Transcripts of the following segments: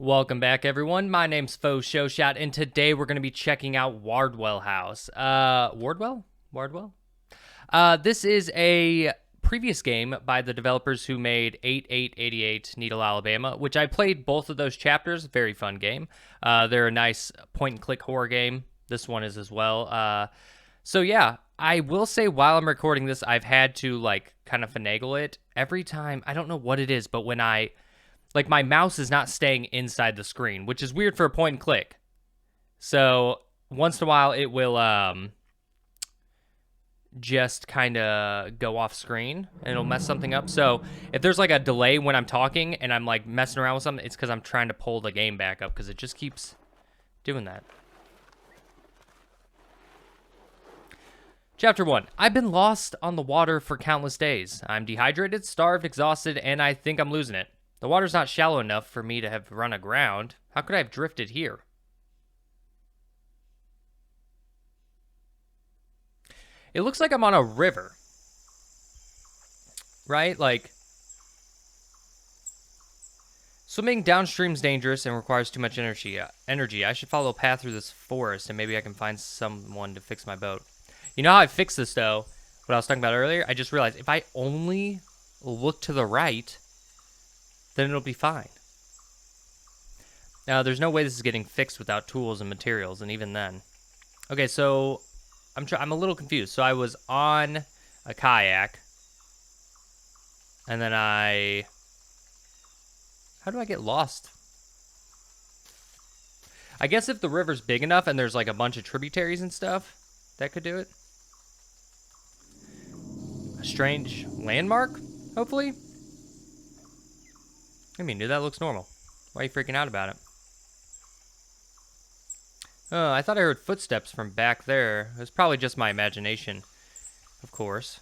Welcome back, everyone. My name's Faux Showshot, and today we're going to be checking out Wardwell House. Wardwell? Wardwell? This is a previous game by the developers who made 8888 Needle, Alabama, which I played both of those chapters. Very fun game. They're a nice point-and-click horror game. This one is as well. So yeah, I will say while I'm recording this, I've had to kind of finagle it every time. I don't know what it is, but when my mouse is not staying inside the screen, which is weird for a point and click. So once in a while it will just kind of go off screen and it'll mess something up. So if there's like a delay when I'm talking and I'm like messing around with something, it's because I'm trying to pull the game back up because it just keeps doing that. Chapter 1. I've been lost on the water for countless days. I'm dehydrated, starved, exhausted, and I think I'm losing it. The water's not shallow enough for me to have run aground. How could I have drifted here? It looks like I'm on a river. Right? Like, swimming downstream's dangerous and requires too much energy. I should follow a path through this forest and maybe I can find someone to fix my boat. You know how I fixed this, though? What I was talking about earlier? I just realized if I only look to the right, then it'll be fine. Now, there's no way this is getting fixed without tools and materials, and even then. Okay, so I'm a little confused. So I was on a kayak, and then how do I get lost? I guess if the river's big enough and there's like a bunch of tributaries and stuff, that could do it. A strange landmark, hopefully. I mean, dude, that looks normal. Why are you freaking out about it? Oh, I thought I heard footsteps from back there. It was probably just my imagination, of course.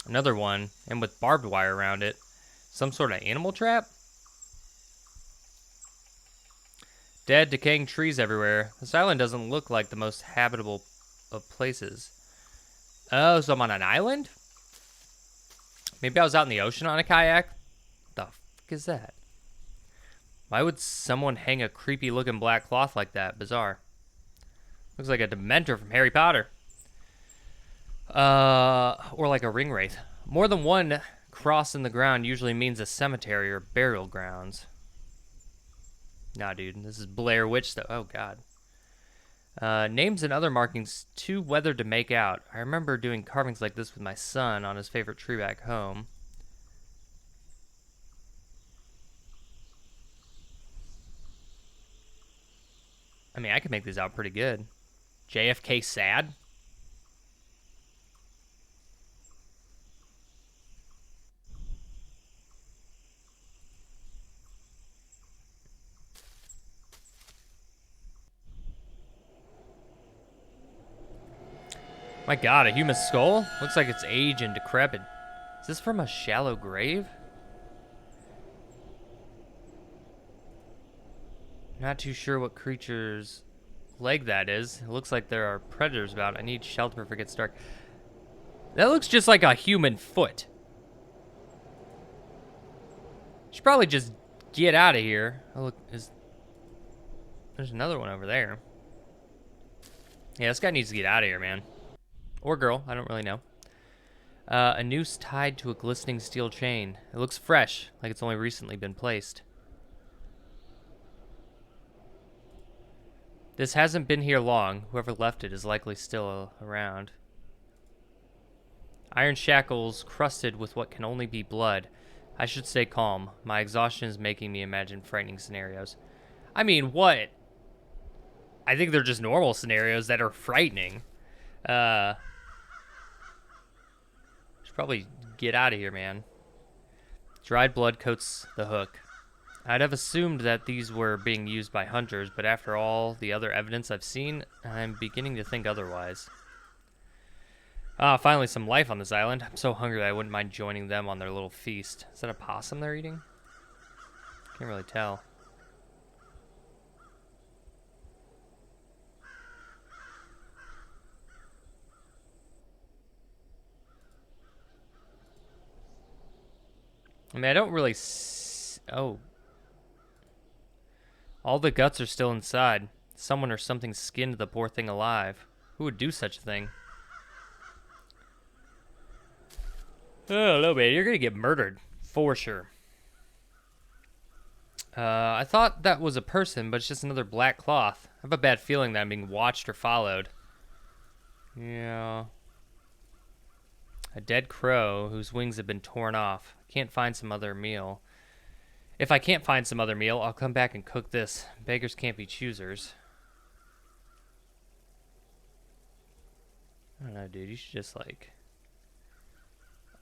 Another one, and with barbed wire around it. Some sort of animal trap? Dead, decaying trees everywhere. This island doesn't look like the most habitable of places. Oh, so I'm on an island? Maybe I was out in the ocean on a kayak? What the fuck is that? Why would someone hang a creepy looking black cloth like that? Bizarre. Looks like a Dementor from Harry Potter. Or like a ring wraith. More than one cross in the ground usually means a cemetery or burial grounds. Nah, dude, this is Blair Witch stuff. Oh, God. Names and other markings too weathered to make out. I remember doing carvings like this with my son on his favorite tree back home. I mean, I could make these out pretty good. JFK sad? My God, a human skull? Looks like it's aged and decrepit. Is this from a shallow grave? Not too sure what creature's leg that is. It looks like there are predators about. I need shelter if it gets dark. That looks just like a human foot. Should probably just get out of here. Oh, look, there's another one over there. Yeah, this guy needs to get out of here, man. Or girl, I don't really know. A noose tied to a glistening steel chain. It looks fresh, like it's only recently been placed. This hasn't been here long. Whoever left it is likely still around. Iron shackles crusted with what can only be blood. I should stay calm. My exhaustion is making me imagine frightening scenarios. I mean, what? I think they're just normal scenarios that are frightening. Should probably get out of here, man. Dried blood coats the hook. I'd have assumed that these were being used by hunters, but after all the other evidence I've seen, I'm beginning to think otherwise. Ah, finally some life on this island. I'm so hungry that I wouldn't mind joining them on their little feast. Is that a possum they're eating? Can't really tell. I mean, I don't really oh. All the guts are still inside. Someone or something skinned the poor thing alive. Who would do such a thing? Oh, no, man. You're going to get murdered. For sure. I thought that was a person, but it's just another black cloth. I have a bad feeling that I'm being watched or followed. Yeah. A dead crow whose wings have been torn off. Can't find some other meal. If I can't find some other meal, I'll come back and cook this. Beggars can't be choosers. I don't know, dude. You should just, like...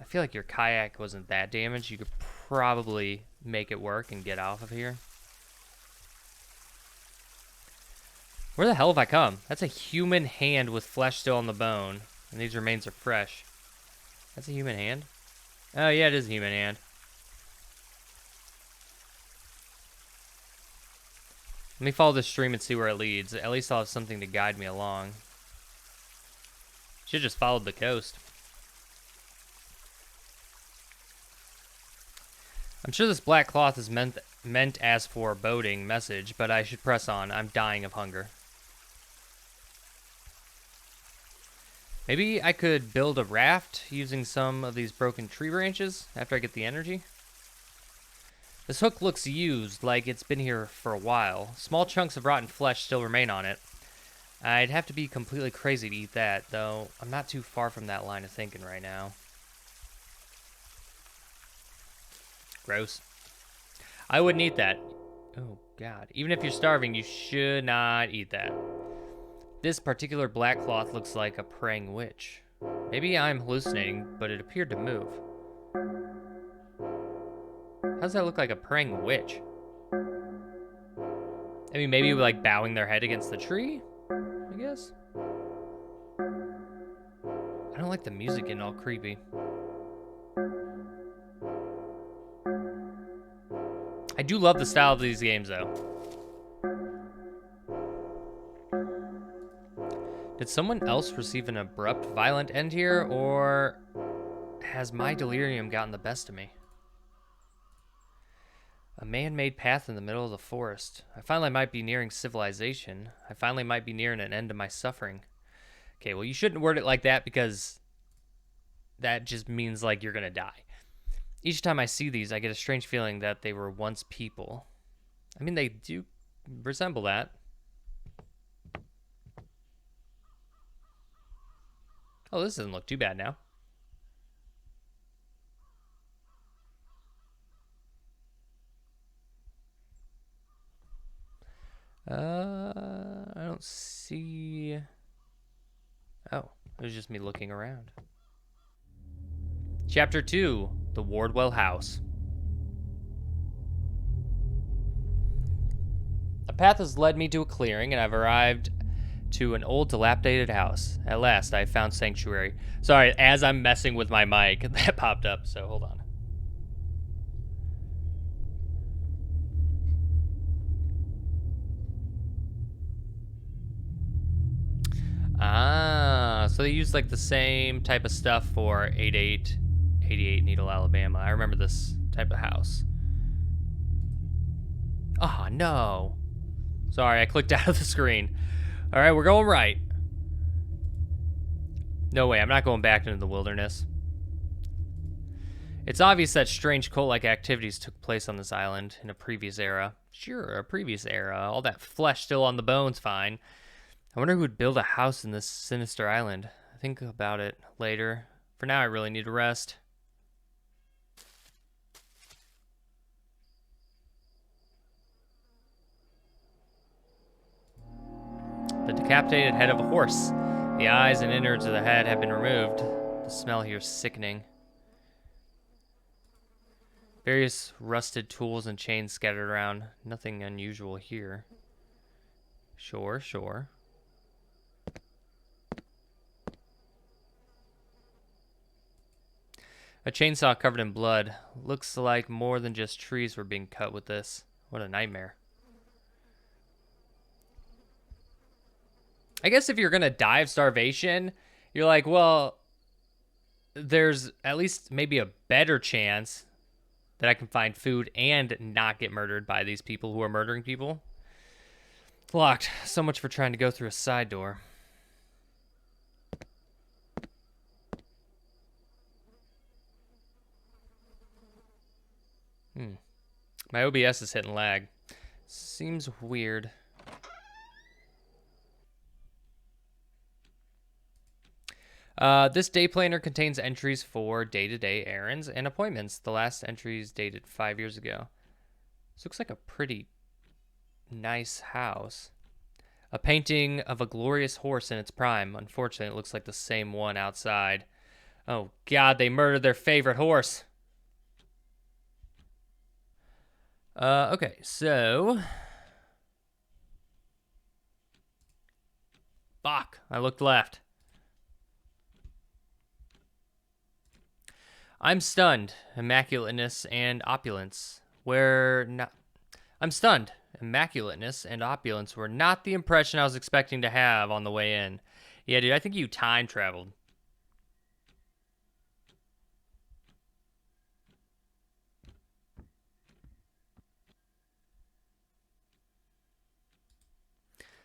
I feel like your kayak wasn't that damaged. You could probably make it work and get off of here. Where the hell have I come? That's a human hand with flesh still on the bone. And these remains are fresh. That's a human hand? Oh, yeah, it is a human hand. Let me follow this stream and see where it leads. At least I'll have something to guide me along. Should just followed the coast. I'm sure this black cloth is meant as for a boding message, but I should press on. I'm dying of hunger. Maybe I could build a raft using some of these broken tree branches after I get the energy. This hook looks used, like it's been here for a while. Small chunks of rotten flesh still remain on it. I'd have to be completely crazy to eat that, though I'm not too far from that line of thinking right now. Gross. I wouldn't eat that. Oh, God. Even if you're starving, you should not eat that. This particular black cloth looks like a praying witch. Maybe I'm hallucinating, but it appeared to move. How does that look like a praying witch? I mean, maybe like bowing their head against the tree, I guess. I don't like the music getting all creepy. I do love the style of these games, though. Did someone else receive an abrupt, violent end here, or has my delirium gotten the best of me? A man-made path in the middle of the forest. I finally might be nearing civilization. I finally might be nearing an end to my suffering. Okay, well, you shouldn't word it like that because that just means like you're gonna die. Each time I see these, I get a strange feeling that they were once people. I mean, they do resemble that. Oh, this doesn't look too bad now. I don't see... Oh, it was just me looking around. Chapter 2, the Wardwell House. A path has led me to a clearing, and I've arrived to an old, dilapidated house. At last, I found sanctuary. Sorry, as I'm messing with my mic, that popped up, so hold on. Ah, so they use like the same type of stuff for 88 Needle, Alabama. I remember this type of house. Oh, no. Sorry, I clicked out of the screen. All right, we're going right. No way, I'm not going back into the wilderness. It's obvious that strange cult-like activities took place on this island in a previous era. Sure, a previous era. All that flesh still on the bones, fine. I wonder who would build a house in this sinister island. I think about it later. For now, I really need to rest. The decapitated head of a horse. The eyes and innards of the head have been removed. The smell here is sickening. Various rusted tools and chains scattered around. Nothing unusual here. Sure, sure. A chainsaw covered in blood. Looks like more than just trees were being cut with this. What a nightmare. I guess if you're gonna die of starvation, you're like, well, there's at least maybe a better chance that I can find food and not get murdered by these people who are murdering people. It's locked. So much for trying to go through a side door. My OBS is hitting lag. Seems weird. This day planner contains entries for day-to-day errands and appointments. The last entry is dated 5 years ago. This looks like a pretty nice house. A painting of a glorious horse in its prime. Unfortunately, it looks like the same one outside. Oh, God, they murdered their favorite horse. Okay, so... Fuck, I looked left. I'm stunned. Immaculateness and opulence. I'm stunned. Immaculateness and opulence were not the impression I was expecting to have on the way in. Yeah, dude, I think you time traveled.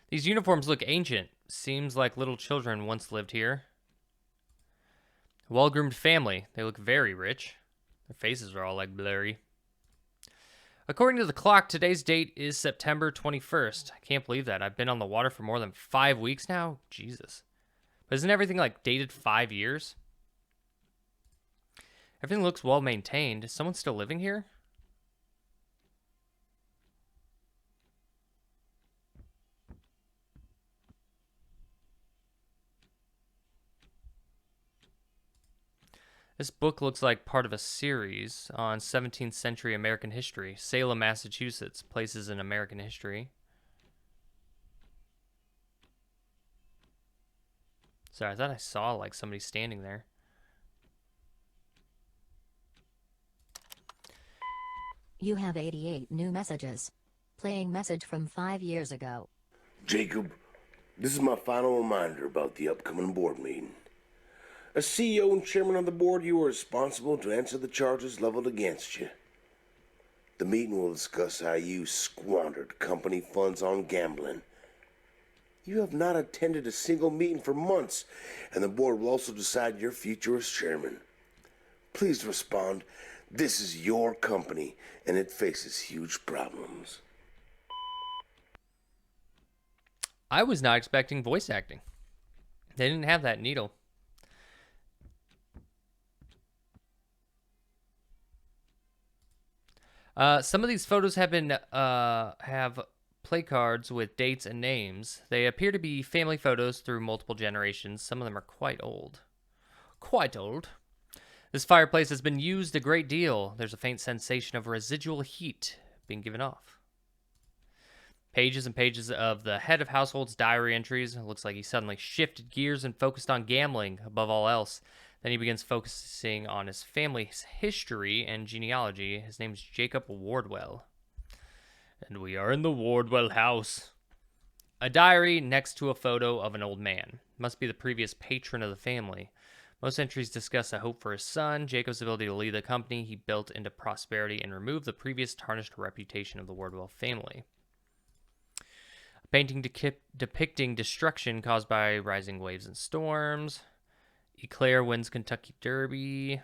These uniforms look ancient. Seems like little children once lived here. A well-groomed family. They look very rich. Their faces are all like blurry. According to the clock, today's date is September 21st. I can't believe that. I've been on the water for more than 5 weeks now. Jesus. But isn't everything like dated 5 years? Everything looks well maintained. Is someone still living here? This book looks like part of a series on 17th century American history. Salem, Massachusetts, places in American history. Sorry, I thought I saw like somebody standing there. You have 88 new messages. Playing message from 5 years ago. Jacob, this is my final reminder about the upcoming board meeting. As CEO and chairman of the board, you are responsible to answer the charges leveled against you. The meeting will discuss how you squandered company funds on gambling. You have not attended a single meeting for months, and the board will also decide your future as chairman. Please respond. This is your company, and it faces huge problems. I was not expecting voice acting. They didn't have that needle. Some of these photos have been have play cards with dates and names. They appear to be family photos through multiple generations. Some of them are quite old. Quite old. This fireplace has been used a great deal. There's a faint sensation of residual heat being given off. Pages and pages of the head of household's diary entries. It looks like he suddenly shifted gears and focused on gambling above all else. Then he begins focusing on his family's history and genealogy. His name's Jacob Wardwell. And we are in the Wardwell House. A diary next to a photo of an old man. Must be the previous patron of the family. Most entries discuss a hope for his son, Jacob's ability to lead the company he built into prosperity and remove the previous tarnished reputation of the Wardwell family. A painting depicting destruction caused by rising waves and storms. ECLAIR wins Kentucky Derby.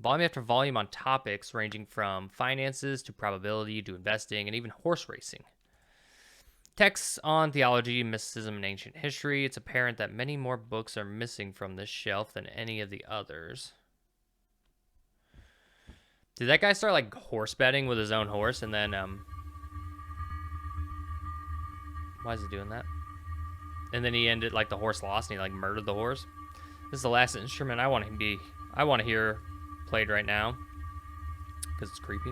Volume after volume on topics ranging from finances to probability to investing and even horse racing. Texts on theology, mysticism, and ancient history. It's apparent that many more books are missing from this shelf than any of the others. Did that guy start like horse betting with his own horse and then why is he doing that? And then he ended like the horse lost and he like murdered the horse. This is the last instrument I want to hear played right now because it's creepy.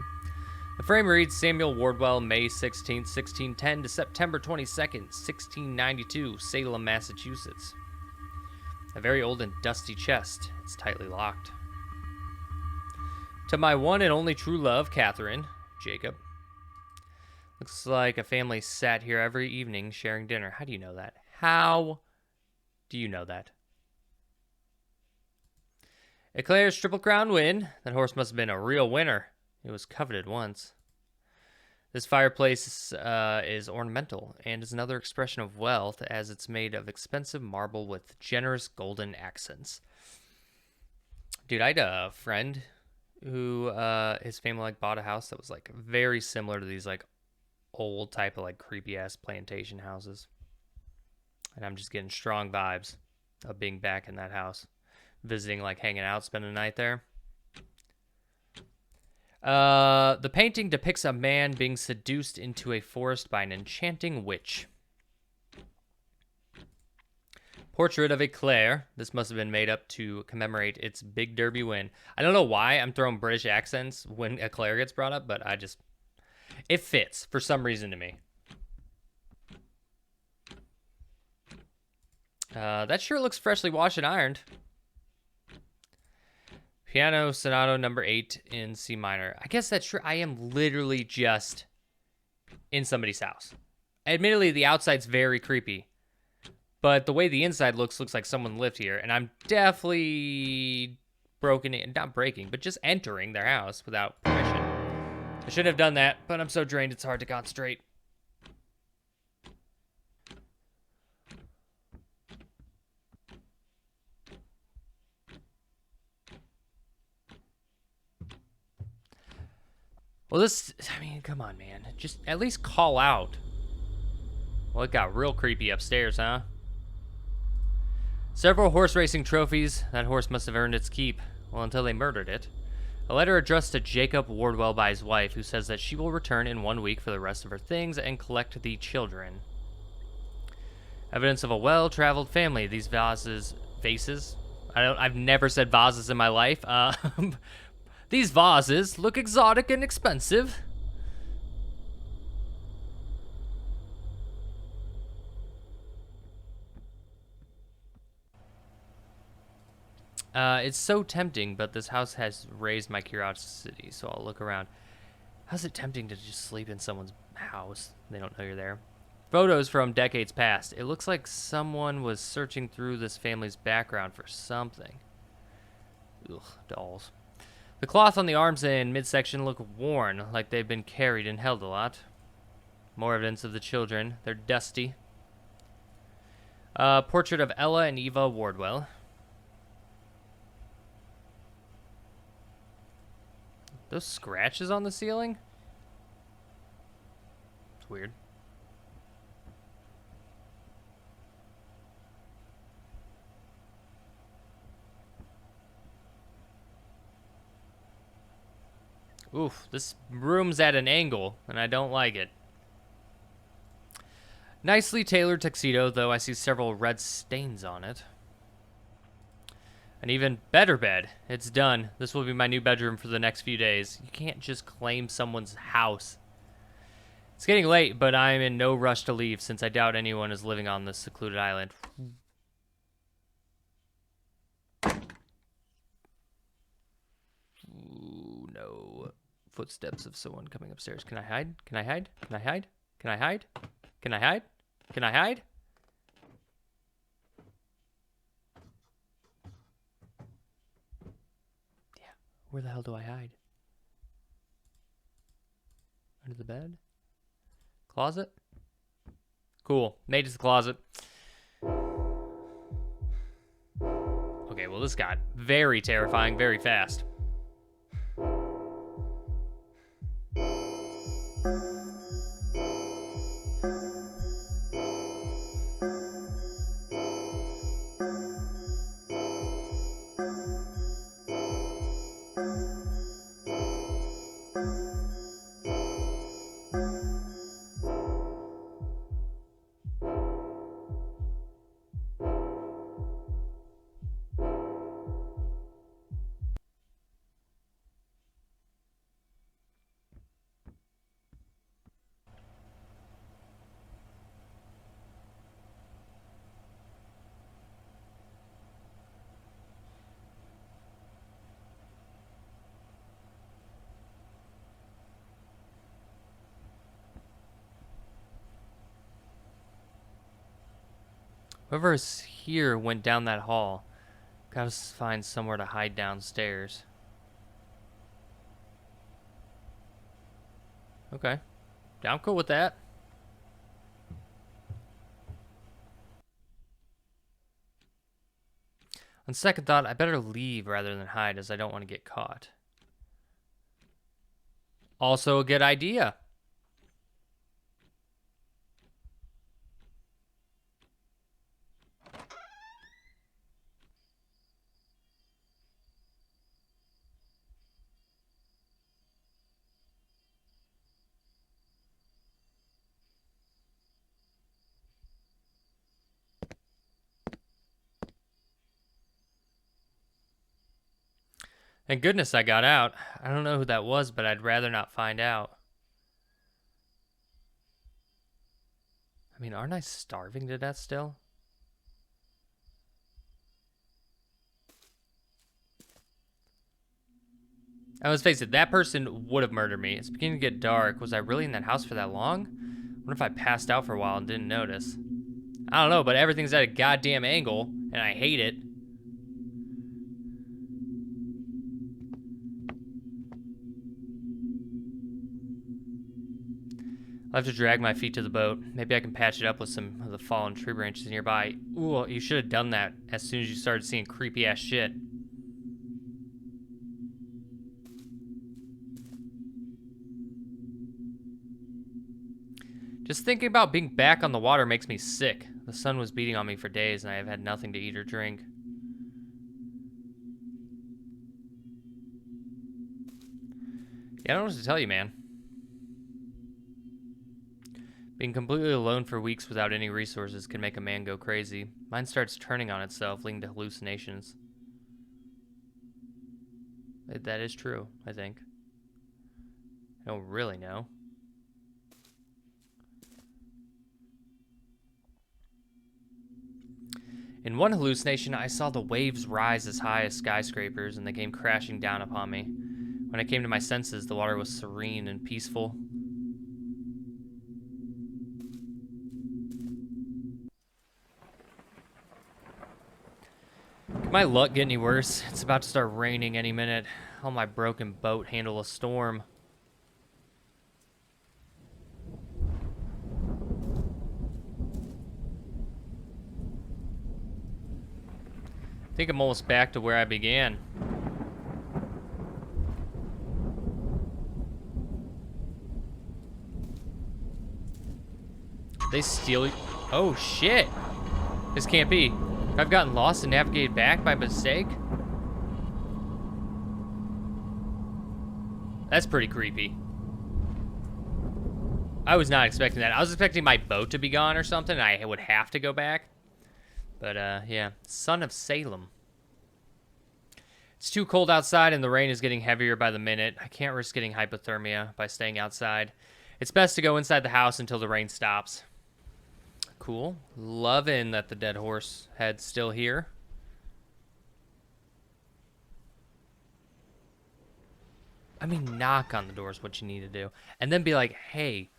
The frame reads Samuel Wardwell, May 16th, 1610 to September 22nd, 1692, Salem, Massachusetts. A very old and dusty chest. It's tightly locked. To my one and only true love, Catherine, Jacob. Looks like a family sat here every evening sharing dinner. How do you know that? How do you know that? ECLAIR's Triple Crown win. That horse must have been a real winner. It was coveted once. This fireplace is ornamental and is another expression of wealth as it's made of expensive marble with generous golden accents. Dude, I had a friend who his family like bought a house that was like very similar to these like old type of like creepy ass plantation houses. And I'm just getting strong vibes of being back in that house, visiting, like hanging out, spending the night there. The painting depicts a man being seduced into a forest by an enchanting witch. Portrait of ECLAIR. This must have been made up to commemorate its big derby win. I don't know why I'm throwing British accents when ECLAIR gets brought up, but it fits for some reason to me. That sure looks freshly washed and ironed. Piano Sonata number 8 in C minor. I guess that's true. I am literally just in somebody's house. Admittedly, the outside's very creepy. But the way the inside looks like someone lived here. And I'm definitely not breaking, but just entering their house without permission. I shouldn't have done that, but I'm so drained it's hard to concentrate. Well, come on, man. Just at least call out. Well, it got real creepy upstairs, huh? Several horse racing trophies. That horse must have earned its keep. Well, until they murdered it. A letter addressed to Jacob Wardwell by his wife, who says that she will return in 1 week for the rest of her things and collect the children. Evidence of a well-traveled family. These vases. I've never said vases in my life. These vases look exotic and expensive. It's so tempting, but this house has raised my curiosity, so I'll look around. How's it tempting to just sleep in someone's house? They don't know you're there. Photos from decades past. It looks like someone was searching through this family's background for something. Ugh, dolls. The cloth on the arms and midsection look worn, like they've been carried and held a lot. More evidence of the children. They're dusty. Portrait of Ella and Eva Wardwell. Those scratches on the ceiling? It's weird. Oof, this room's at an angle, and I don't like it. Nicely tailored tuxedo, though I see several red stains on it. An even better bed. It's done. This will be my new bedroom for the next few days. You can't just claim someone's house. It's getting late, but I'm in no rush to leave, since I doubt anyone is living on this secluded island. Ooh, no. Footsteps of someone coming upstairs. Can I hide? Can I hide? Can I hide? Can I hide? Can I hide? Can I hide? Yeah. Where the hell do I hide? Under the bed? Closet? Cool. Made it to the closet. Okay, well, this got very terrifying very fast. Whoever's here went down that hall. Gotta find somewhere to hide downstairs. Okay. Yeah, I'm cool with that. On second thought, I better leave rather than hide, as I don't want to get caught. Also a good idea. Thank goodness I got out. I don't know who that was, but I'd rather not find out. I mean, aren't I starving to death still? Now, let's face it, that person would have murdered me. It's beginning to get dark. Was I really in that house for that long? I wonder if I passed out for a while and didn't notice. I don't know, but everything's at a goddamn angle, and I hate it. I'll have to drag my feet to the boat. Maybe I can patch it up with some of the fallen tree branches nearby. Ooh, you should have done that as soon as you started seeing creepy ass shit. Just thinking about being back on the water makes me sick. The sun was beating on me for days and I have had nothing to eat or drink. Yeah, I don't know what to tell you, man. Being completely alone for weeks without any resources can make a man go crazy. Mine starts turning on itself, leading to hallucinations. That is true, I think. I don't really know. In one hallucination, I saw the waves rise as high as skyscrapers and they came crashing down upon me. When I came to my senses, the water was serene and peaceful. Can my luck get any worse? It's about to start raining any minute. How my broken boat handle a storm? I think I'm almost back to where I began. They steal. Oh shit! This can't be. I've gotten lost and navigated back by mistake. That's pretty creepy. I was not expecting that. I was expecting my boat to be gone or something, and I would have to go back. But, yeah. Son of Salem. It's too cold outside, and the rain is getting heavier by the minute. I can't risk getting hypothermia by staying outside. It's best to go inside the house until the rain stops. Cool. Loving that the dead horse head's still here. I mean, knock on the door is what you need to do. And then be like, hey,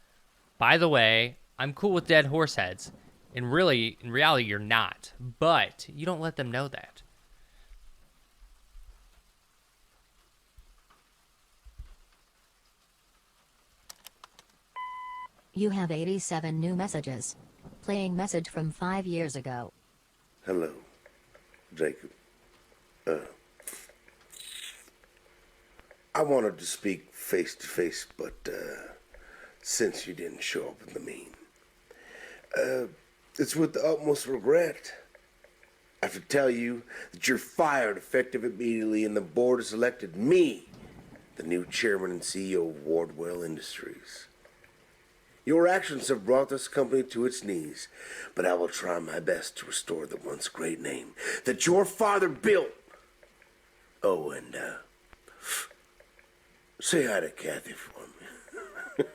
by the way, I'm cool with dead horse heads. And really, in reality, you're not. But you don't let them know that. You have 87 new messages. Playing message from 5 years ago. Hello, Jacob. I wanted to speak face to face, but since you didn't show up in the mean, it's with the utmost regret. I have to tell you that you're fired effective immediately, and the board has elected me the new chairman and CEO of Wardwell Industries. Your actions have brought this company to its knees, but I will try my best to restore the once great name that your father built. Oh, and say hi to Kathy for me.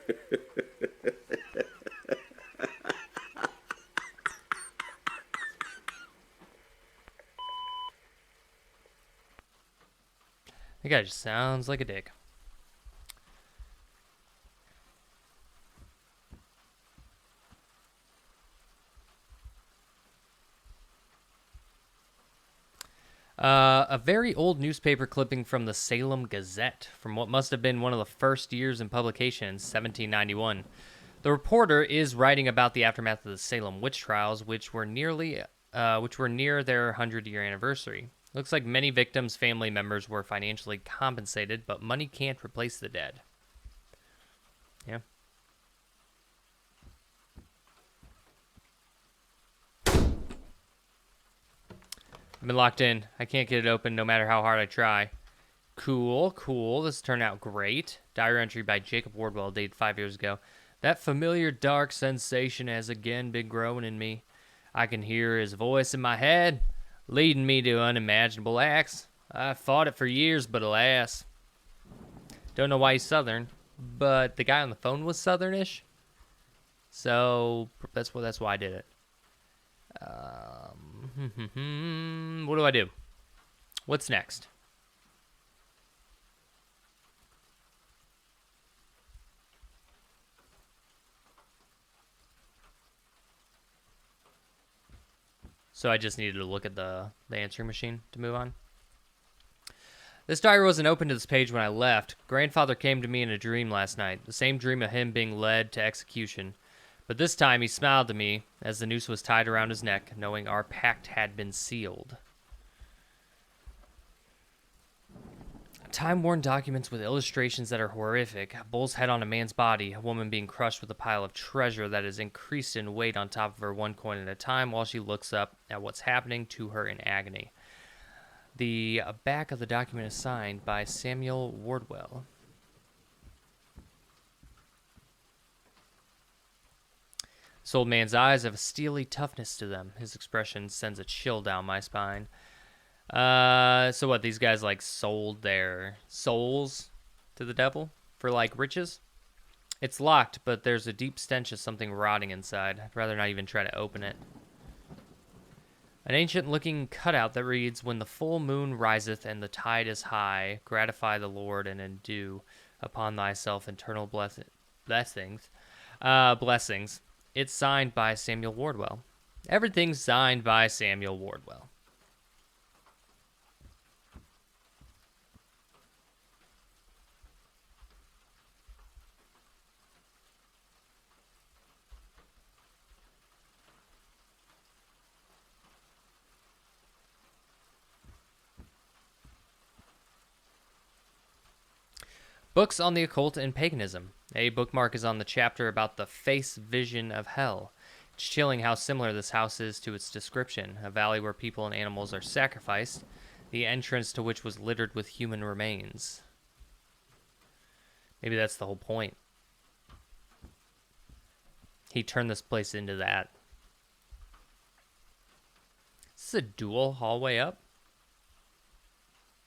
That guy just sounds like a dick. A very old newspaper clipping from the Salem Gazette, from what must have been one of the first years in publication, 1791. The reporter is writing about the aftermath of the Salem witch trials, which were near their 100-year anniversary. Looks like many victims' family members were financially compensated, but money can't replace the dead. Yeah. I've been locked in. I can't get it open no matter how hard I try. Cool, cool. This turned out great. Diary entry by Jacob Wardwell, dated 5 years ago. That familiar dark sensation has again been growing in me. I can hear his voice in my head, leading me to unimaginable acts. I fought it for years, but alas. Don't know why he's Southern, but the guy on the phone was Southernish. So that's why I did it. What do I do? What's next? So I just needed to look at the answering machine to move on. This diary wasn't open to this page when I left. Grandfather came to me in a dream last night, the same dream of him being led to execution. But this time he smiled to me as the noose was tied around his neck, knowing our pact had been sealed. Time-worn documents with illustrations that are horrific. A bull's head on a man's body, a woman being crushed with a pile of treasure that is increased in weight on top of her, one coin at a time, while she looks up at what's happening to her in agony. The back of the document is signed by Samuel Wardwell. This old man's eyes have a steely toughness to them. His expression sends a chill down my spine. So what, these guys like sold their souls to the devil for like riches? It's locked, but there's a deep stench of something rotting inside. I'd rather not even try to open it. An ancient-looking cutout that reads, "When the full moon riseth and the tide is high, gratify the Lord and endue upon thyself eternal blessings. Blessings." It's signed by Samuel Wardwell. Everything's signed by Samuel Wardwell. Books on the occult and paganism. A bookmark is on the chapter about the face vision of hell. It's chilling how similar this house is to its description, a valley where people and animals are sacrificed, the entrance to which was littered with human remains. Maybe that's the whole point. He turned this place into that. Is this a dual hallway up?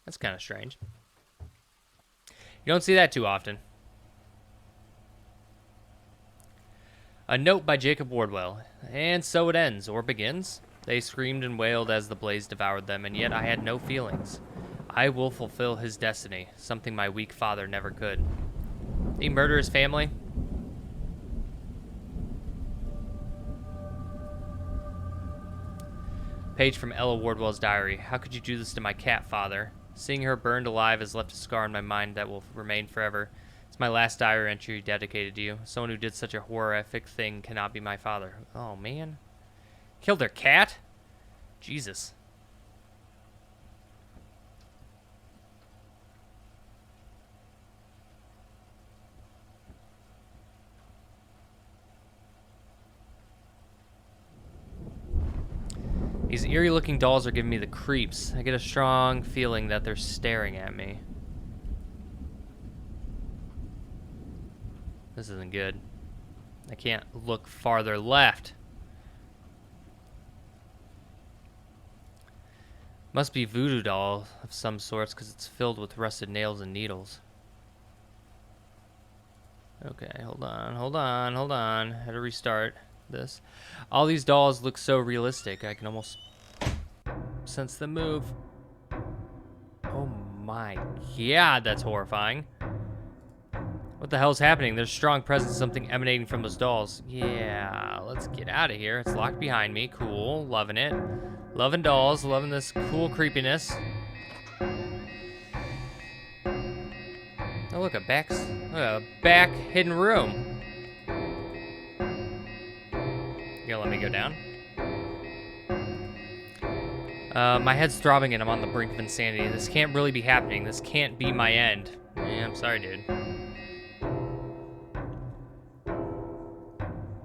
That's kind of strange. You don't see that too often. A note by Jacob Wardwell. And so it ends, or begins. They screamed and wailed as the blaze devoured them, and yet I had no feelings. I will fulfill his destiny, something my weak father never could. Did he murder his family? Page from Ella Wardwell's diary. How could you do this to my cat, father? Seeing her burned alive has left a scar in my mind that will remain forever. It's my last diary entry dedicated to you. Someone who did such a horrific thing cannot be my father. Oh, man. Killed their cat? Jesus. These eerie-looking dolls are giving me the creeps. I get a strong feeling that they're staring at me. This isn't good. I can't look farther left. Must be voodoo doll of some sorts because it's filled with rusted nails and needles. Okay, hold on. Had to restart this. All these dolls look so realistic. I can almost sense them move. Oh my god, that's horrifying. What the hell's happening? There's strong presence of something emanating from those dolls. Yeah, let's get out of here. It's locked behind me. Cool, loving it. Loving dolls, loving this cool creepiness. Oh, look, a back hidden room. You gonna let me go down? My head's throbbing and I'm on the brink of insanity. This can't really be happening. This can't be my end. Yeah, I'm sorry, dude.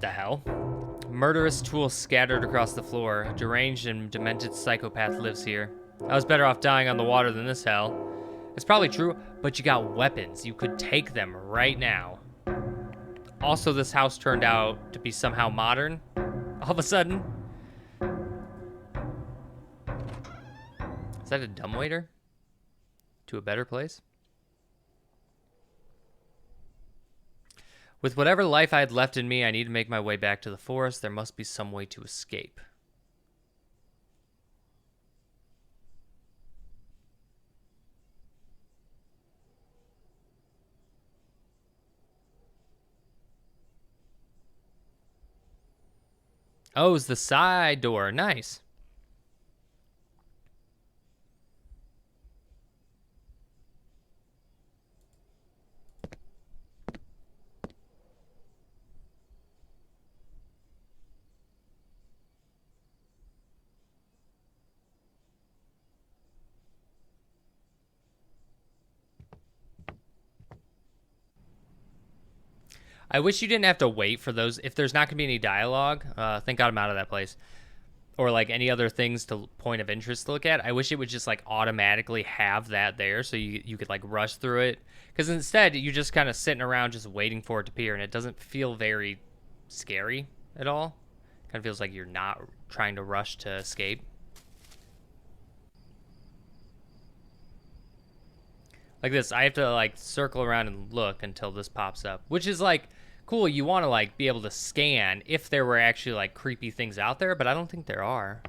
The hell? Murderous tools scattered across the floor. A deranged and demented psychopath lives here. I was better off dying on the water than this hell. It's probably true, but you got weapons. You could take them right now. Also, this house turned out to be somehow modern. All of a sudden. Is that a dumbwaiter? To a better place? With whatever life I had left in me, I need to make my way back to the forest. There must be some way to escape. Oh, it's the side door. Nice. I wish you didn't have to wait for those. If there's not going to be any dialogue, thank God I'm out of that place. Or like any other things to point of interest to look at. I wish it would just like automatically have that there so you could like rush through it. Because instead, you're just kind of sitting around just waiting for it to appear and it doesn't feel very scary at all. Kind of feels like you're not trying to rush to escape. Like this, I have to like circle around and look until this pops up, which is like cool. You want to like be able to scan if there were actually like creepy things out there, but I don't think there are.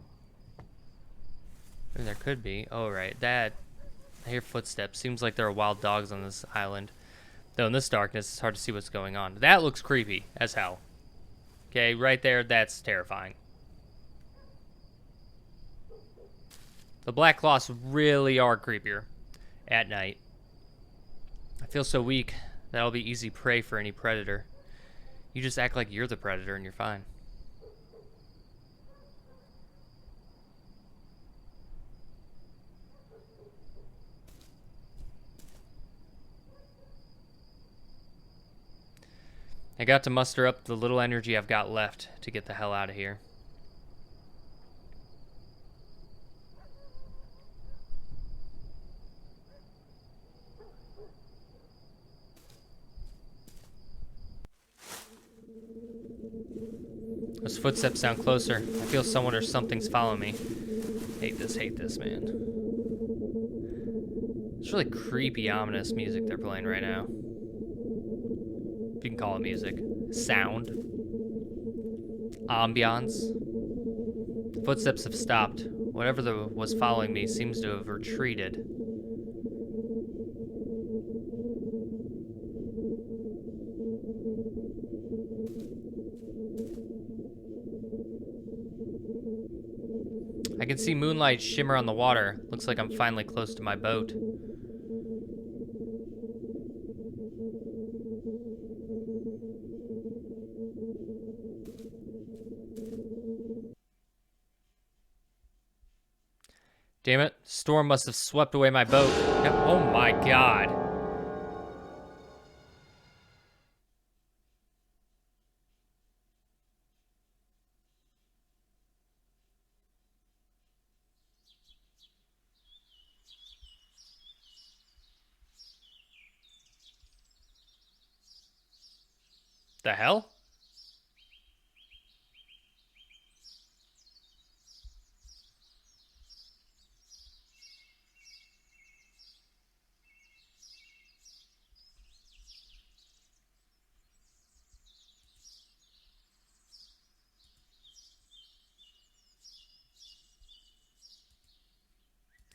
I mean, there could be. Oh, right. That, I hear footsteps. Seems like there are wild dogs on this island. Though in this darkness, it's hard to see what's going on. That looks creepy as hell. Okay, right there, that's terrifying. The black cloths really are creepier at night. I feel so weak. That'll be easy prey for any predator. You just act like you're the predator and you're fine. I got to muster up the little energy I've got left to get the hell out of here. Those footsteps sound closer. I feel someone or something's following me. Hate this, man. It's really creepy, ominous music they're playing right now. If you can call it music. Sound. Ambiance. The footsteps have stopped. Whatever was following me seems to have retreated. I can see moonlight shimmer on the water. Looks like I'm finally close to my boat. Damn it. Storm must have swept away my boat. Oh my god. The hell?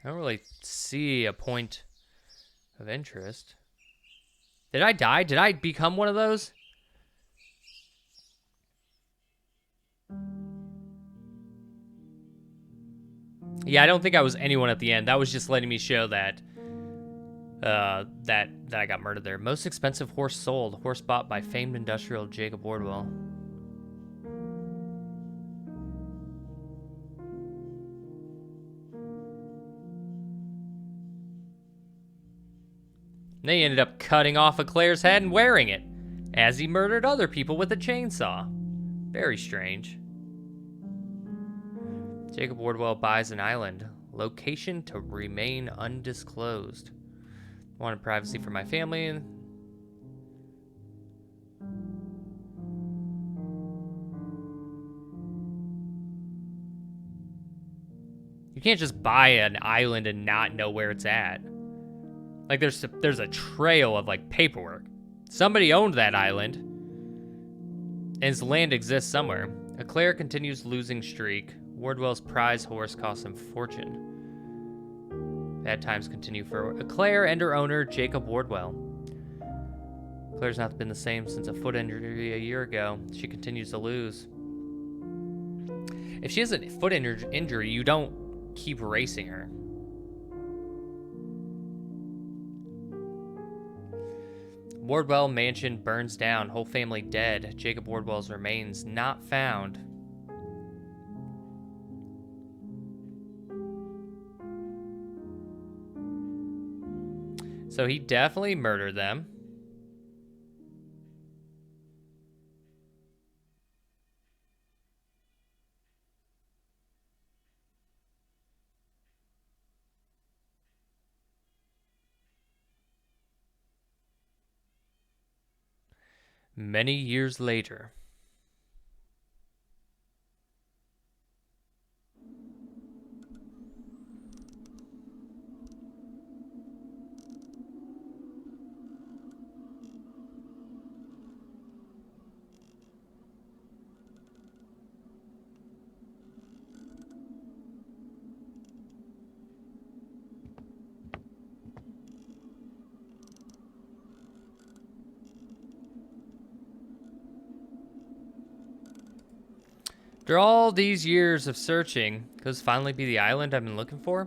I don't really see a point of interest. Did I die? Did I become one of those? Yeah, I don't think I was anyone at the end. That was just letting me show that that I got murdered there. Most expensive horse sold. Horse bought by famed industrial Jacob Wardwell. They ended up cutting off ECLAIR's head and wearing it, as he murdered other people with a chainsaw. Very strange. Jacob Wardwell buys an island. Location to remain undisclosed. Wanted privacy for my family. You can't just buy an island and not know where it's at. Like, there's a trail of, like, paperwork. Somebody owned that island, and his land exists somewhere. ECLAIR continues losing streak. Wardwell's prize horse costs him fortune. Bad times continue for ECLAIR and her owner, Jacob Wardwell. ECLAIR's not been the same since a foot injury a year ago. She continues to lose. If she has a foot injury, you don't keep racing her. Wardwell mansion burns down. Whole family dead. Jacob Wardwell's remains not found. So he definitely murdered them. Many years later. After all these years of searching, could this finally be the island I've been looking for?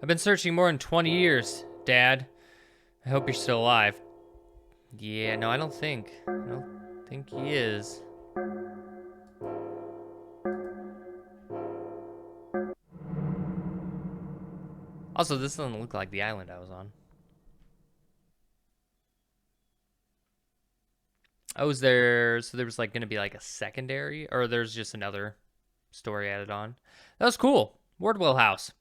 I've been searching more than 20 years, Dad. I hope you're still alive. Yeah, no, I don't think he is. Also, this doesn't look like the island I was on. Oh, so there was like gonna be like a secondary, or there's just another story added on. That was cool. Wardwell House.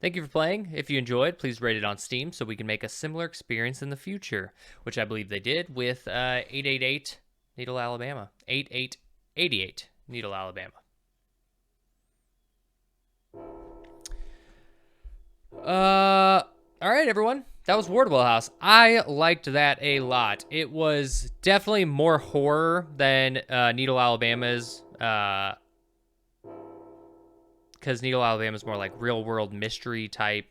Thank you for playing. If you enjoyed, please rate it on Steam so we can make a similar experience in the future, which I believe they did with 888 Needle, Alabama. 8888 Needle, Alabama. All right, everyone. That was Wardwell House. I liked that a lot. It was definitely more horror than Needle, Alabama's. Because Needle, Alabama is more like real-world mystery type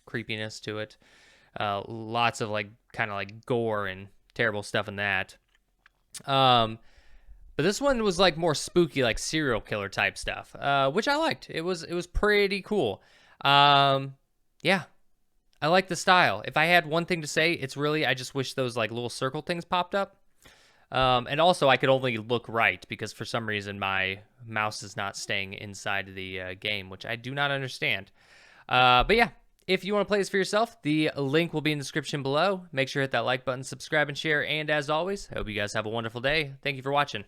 creepiness to it. Lots of like kind of like gore and terrible stuff in that. But this one was like more spooky, like serial killer type stuff, which I liked. It was pretty cool. Yeah, I like the style. If I had one thing to say, it's really I just wish those like little circle things popped up. And also, I could only look right because for some reason my mouse is not staying inside the game, which I do not understand. But yeah, if you want to play this for yourself, the link will be in the description below. Make sure to hit that like button, subscribe, and share. And as always, I hope you guys have a wonderful day. Thank you for watching.